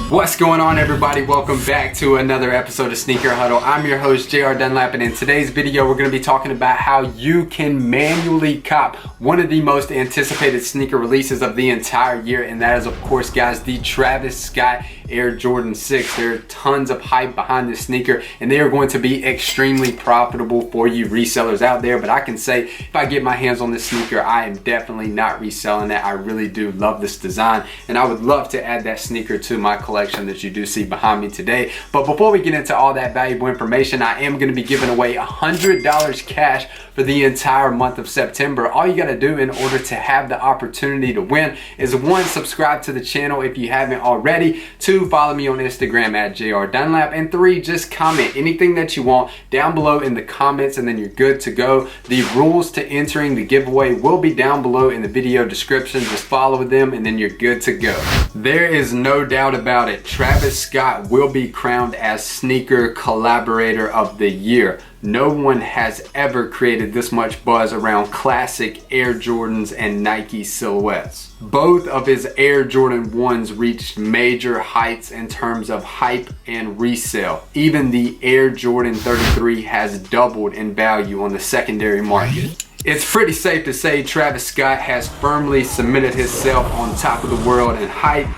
What's going on, everybody? Welcome back to another episode of Sneaker Huddle. I'm your host, JR Dunlap, and in today's video we're going to be talking about how you can manually cop one of the most anticipated sneaker releases of the entire year, and that is, of course, guys, the Travis Scott Air Jordan 6. There are tons of hype behind this sneaker, and they are going to be extremely profitable for you resellers out there. But I can say, if I get my hands on this sneaker, I am definitely not reselling it. I really do love this design, and I would love to add that sneaker to my collection that you do see behind me today. But before we get into all that valuable information, I am going to be giving away $100 cash for the entire month of September. All you got to do in order to have the opportunity to win is 1, subscribe to the channel if you haven't already, 2, follow me on Instagram at JR Dunlap, and 3, just comment anything that you want down below in the comments, and then you're good to go. The rules to entering the giveaway will be down below in the video description. Just follow them and then you're good to go. There is no doubt about it, Travis Scott will be crowned as Sneaker Collaborator of the Year. No one has ever created this much buzz around classic Air Jordans and Nike silhouettes. Both of his Air Jordan 1s reached major heights in terms of hype and resale. Even the Air Jordan 33 has doubled in value on the secondary market. It's pretty safe to say Travis Scott has firmly cemented himself on top of the world in hype,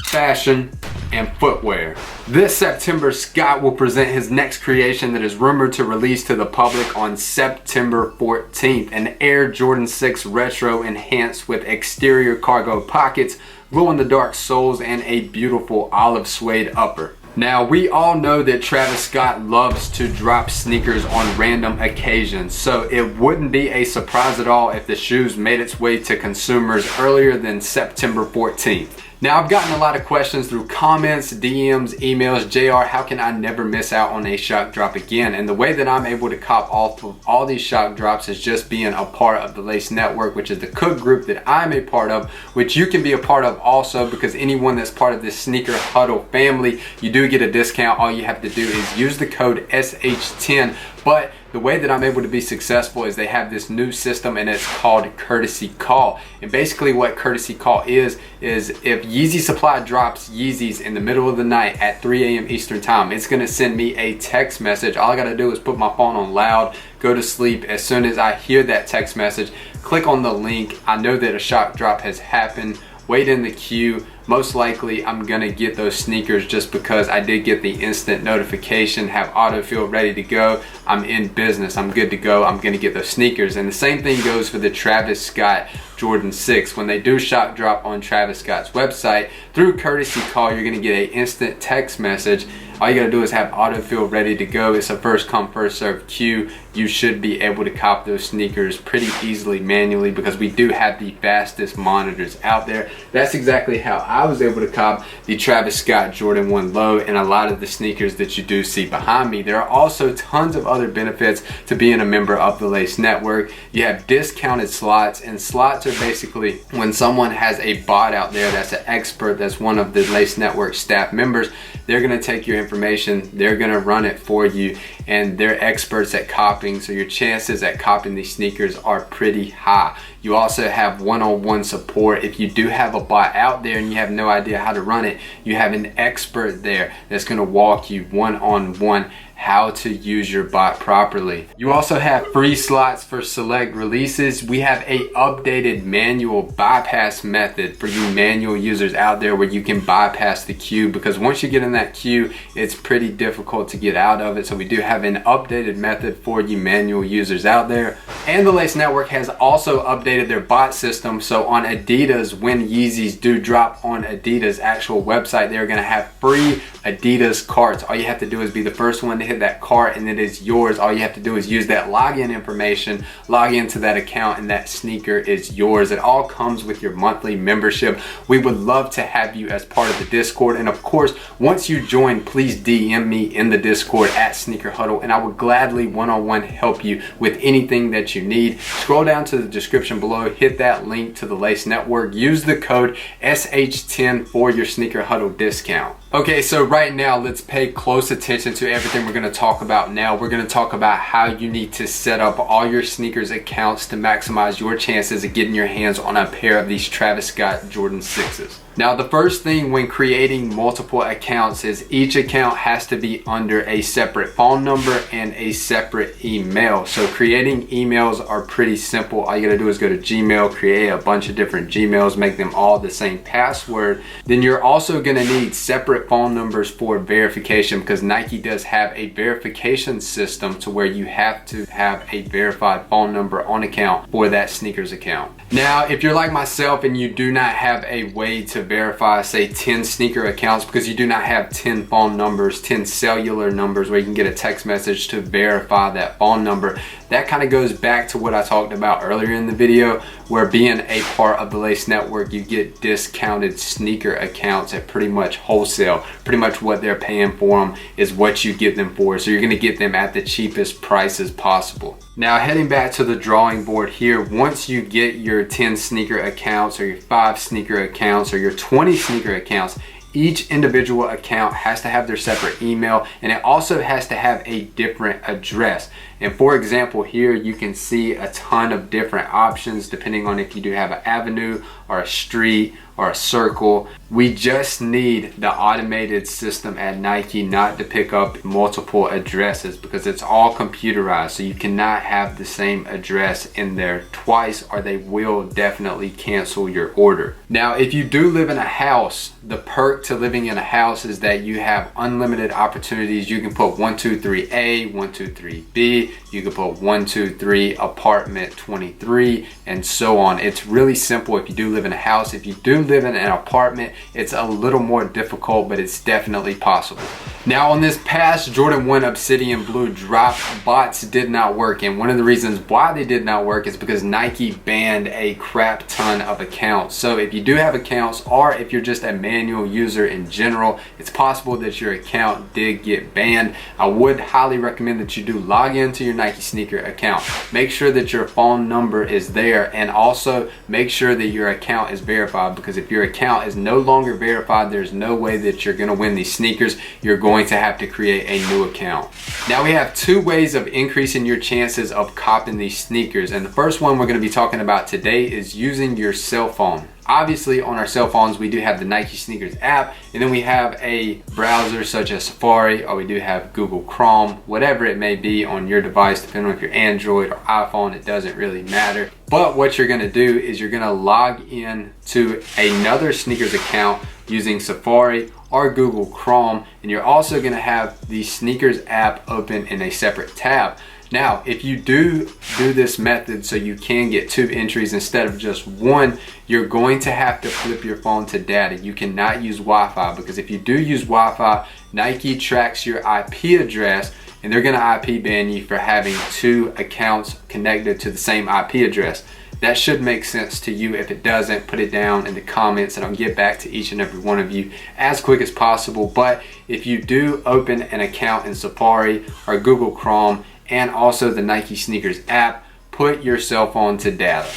fashion, and footwear. This September, Scott will present his next creation that is rumored to release to the public on September 14th, an Air Jordan 6 Retro enhanced with exterior cargo pockets, glow-in-the-dark soles, and a beautiful olive suede upper. Now, we all know that Travis Scott loves to drop sneakers on random occasions, so it wouldn't be a surprise at all if the shoes made its way to consumers earlier than September 14th. Now, I've gotten a lot of questions through comments, DMs, emails. JR, how can I never miss out on a shock drop again? And the way that I'm able to cop all these shock drops is just being a part of the Lace Network, which is the cook group that I'm a part of, which you can be a part of also, because anyone that's part of this Sneaker Huddle family, you do get a discount. All you have to do is use the code SH10. But the way that I'm able to be successful is they have this new system, and it's called Courtesy Call. And basically what Courtesy Call is if Yeezy Supply drops Yeezys in the middle of the night at 3 a.m. Eastern time, it's going to send me a text message. All I got to do is put my phone on loud, go to sleep. As soon as I hear that text message, click on the link. I know that a shock drop has happened. Wait in the queue. Most likely I'm gonna get those sneakers just because I did get the instant notification, have autofill ready to go. I'm in business, I'm good to go. I'm gonna get those sneakers. And the same thing goes for the Travis Scott Jordan 6. When they do shock drop on Travis Scott's website, through Courtesy Call, you're gonna get an instant text message. All you gotta do is have autofill ready to go. It's a first come, first served queue. You should be able to cop those sneakers pretty easily manually, because we do have the fastest monitors out there. That's exactly how I was able to cop the Travis Scott Jordan 1 Low and a lot of the sneakers that you do see behind me. There are also tons of other benefits to being a member of the Lace Network. You have discounted slots, and slots are basically when someone has a bot out there that's an expert, that's one of the Lace Network staff members. They're gonna take your information, they're gonna run it for you, and they're experts at copying, so your chances at copying these sneakers are pretty high. You also have one-on-one support. If you do have a bot out there and you have no idea how to run it, you have an expert there that's gonna walk you one-on-one how to use your bot properly. You also have free slots for select releases. We have a updated manual bypass method for you manual users out there, where you can bypass the queue, because once you get in that queue, it's pretty difficult to get out of it. So we do have an updated method for you manual users out there. And the Lace Network has also updated their bot system. So on Adidas, when Yeezys do drop on Adidas' actual website, they're gonna have free Adidas carts. All you have to do is be the first one to hit that cart, and it is yours. All you have to do is use that login information, log into that account, and that sneaker is yours. It all comes with your monthly membership. We would love to have you as part of the Discord, and of course, once you join, please DM me in the Discord at Sneaker Huddle, and I would gladly one-on-one help you with anything that you need. Scroll down to the description below, hit that link to the Lace Network, use the code SH10 for your Sneaker Huddle discount. Okay, so right now let's pay close attention to everything we're going going to talk about now. We're going to talk about how you need to set up all your sneakers accounts to maximize your chances of getting your hands on a pair of these Travis Scott Jordan 6s. Now, the first thing when creating multiple accounts is each account has to be under a separate phone number and a separate email. So creating emails are pretty simple. All you gotta do is go to Gmail, create a bunch of different Gmails, make them all the same password. Then you're also gonna need separate phone numbers for verification, because Nike does have a verification system to where you have to have a verified phone number on account for that sneakers account. Now, if you're like myself and you do not have a way to verify, say, 10 sneaker accounts, because you do not have 10 phone numbers, 10 cellular numbers where you can get a text message to verify that phone number, that kind of goes back to what I talked about earlier in the video, where being a part of the Lace Network, you get discounted sneaker accounts at pretty much wholesale. Pretty much what they're paying for them is what you get them for. So you're going to get them at the cheapest prices possible. Now, heading back to the drawing board here, once you get your 10 sneaker accounts or your 5 sneaker accounts or your 20 sneaker accounts, each individual account has to have their separate email, and it also has to have a different address. And for example, here you can see a ton of different options depending on if you do have an avenue or a street or a circle. We just need the automated system at Nike not to pick up multiple addresses, because it's all computerized. So you cannot have the same address in there twice, or they will definitely cancel your order. Now, if you do live in a house, the perk to living in a house is that you have unlimited opportunities. You can put 123A, 123B, you can put 123 apartment 23, and so on. It's really simple if you do live in a house. If you do live in an apartment, it's a little more difficult, but it's definitely possible. Now, on this past Jordan 1 Obsidian Blue drop, bots did not work, and one of the reasons why they did not work is because Nike banned a crap ton of accounts. So if you do have accounts, or if you're just a manual user in general, it's possible that your account did get banned. I would highly recommend that you do log into your Nike sneaker account. Make sure that your phone number is there, and also make sure that your account is verified, because if your account is no longer verified, there's no way that you're going to win these sneakers. You're going to have to create a new account. Now, we have 2 ways of increasing your chances of copping these sneakers, and the first one we're going to be talking about today is using your cell phone. Obviously, on our cell phones, we do have the Nike Sneakers app, and then we have a browser such as Safari, or we do have Google Chrome, whatever it may be on your device, depending on if you're Android or iPhone, it doesn't really matter. But what you're gonna do is you're gonna log in to another sneakers account using Safari or Google Chrome, and you're also gonna have the sneakers app open in a separate tab. Now, if you do this method so you can get 2 entries instead of just 1, you're going to have to flip your phone to data. You cannot use Wi-Fi, because if you do use Wi-Fi, Nike tracks your IP address, and they're gonna IP ban you for having 2 accounts connected to the same IP address. That should make sense to you. If it doesn't, put it down in the comments and I'll get back to each and every one of you as quick as possible. But if you do open an account in Safari or Google Chrome, and also the Nike Sneakers app, put your cell phone to data.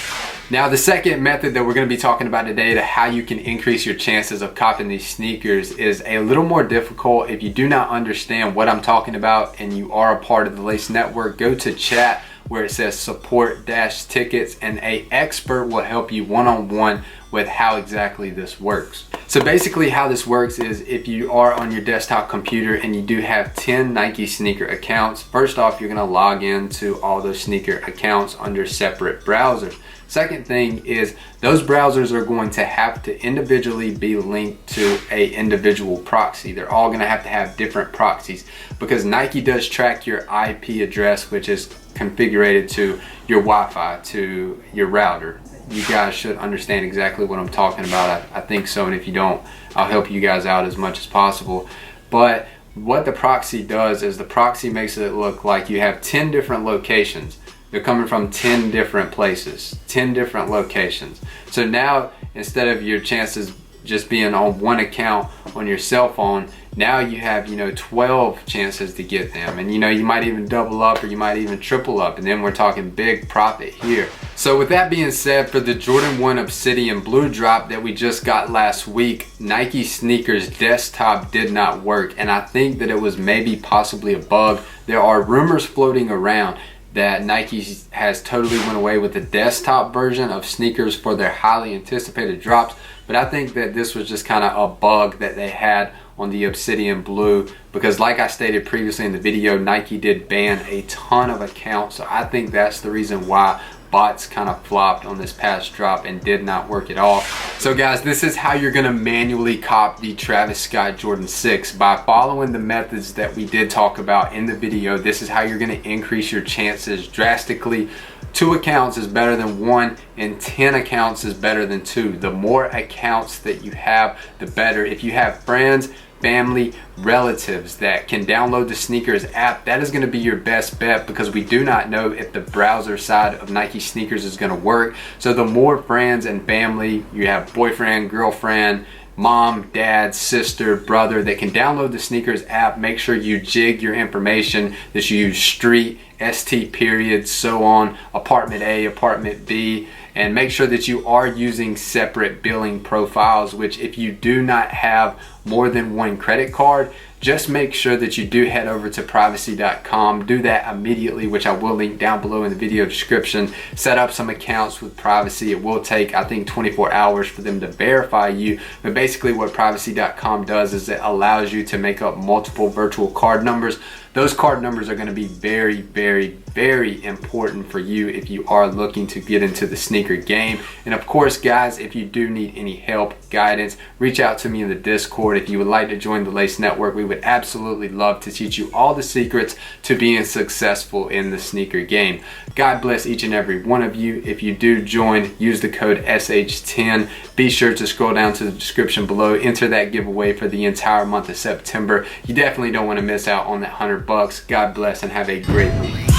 Now, the second method that we're going to be talking about today to how you can increase your chances of copping these sneakers is a little more difficult. If you do not understand what I'm talking about and you are a part of the Lace Network, go to chat where it says support-tickets, and an expert will help you one-on-one with how exactly this works. So basically how this works is, if you are on your desktop computer and you do have 10 Nike sneaker accounts, first off, you're gonna log into all those sneaker accounts under separate browsers. Second thing is, those browsers are going to have to individually be linked to a individual proxy. They're all gonna have to have different proxies, because Nike does track your IP address, which is configured to your Wi-Fi, to your router. You guys should understand exactly what I'm talking about. I think so, and if you don't, I'll help you guys out as much as possible. But what the proxy does is the proxy makes it look like you have 10 different locations. They're coming from 10 different places, 10 different locations. So now, instead of your chances just being on one account on your cell phone, now you have, 12 chances to get them. And you might even double up, or you might even triple up, and then we're talking big profit here. So with that being said, for the Jordan 1 Obsidian Blue drop that we just got last week, Nike Sneakers desktop did not work, and I think that it was maybe possibly a bug. There are rumors floating around that Nike has totally went away with the desktop version of sneakers for their highly anticipated drops, but I think that this was just kind of a bug that they had on the Obsidian Blue, because like I stated previously in the video, Nike did ban a ton of accounts. So I think that's the reason why bots kind of flopped on this past drop and did not work at all. So guys, this is how you're gonna manually cop the Travis Scott Jordan 6. By following the methods that we did talk about in the video, this is how you're gonna increase your chances drastically. 2 accounts is better than 1, and 10 accounts is better than 2. The more accounts that you have, the better. If you have friends, family, relatives that can download the sneakers app, that is going to be your best bet, because we do not know if the browser side of Nike sneakers is going to work. So the more friends and family you have, boyfriend, girlfriend, mom, dad, sister, brother, that can download the sneakers app, make sure you jig your information, that you use street, ST period, so on, apartment A, apartment B, and make sure that you are using separate billing profiles, which if you do not have more than 1 credit card, just make sure that you do head over to privacy.com. Do that immediately, which I will link down below in the video description. Set up some accounts with Privacy. It will take, I think, 24 hours for them to verify you. But basically what privacy.com does is it allows you to make up multiple virtual card numbers. Those card numbers are going to be very, very, very important for you if you are looking to get into the sneaker game. And of course, guys, if you do need any help, guidance, reach out to me in the Discord. If you would like to join the Lace Network, we would absolutely love to teach you all the secrets to being successful in the sneaker game. God bless each and every one of you. If you do join, use the code SH10. Be sure to scroll down to the description below. Enter that giveaway for the entire month of September. You definitely don't want to miss out on that $100. God bless and have a great week.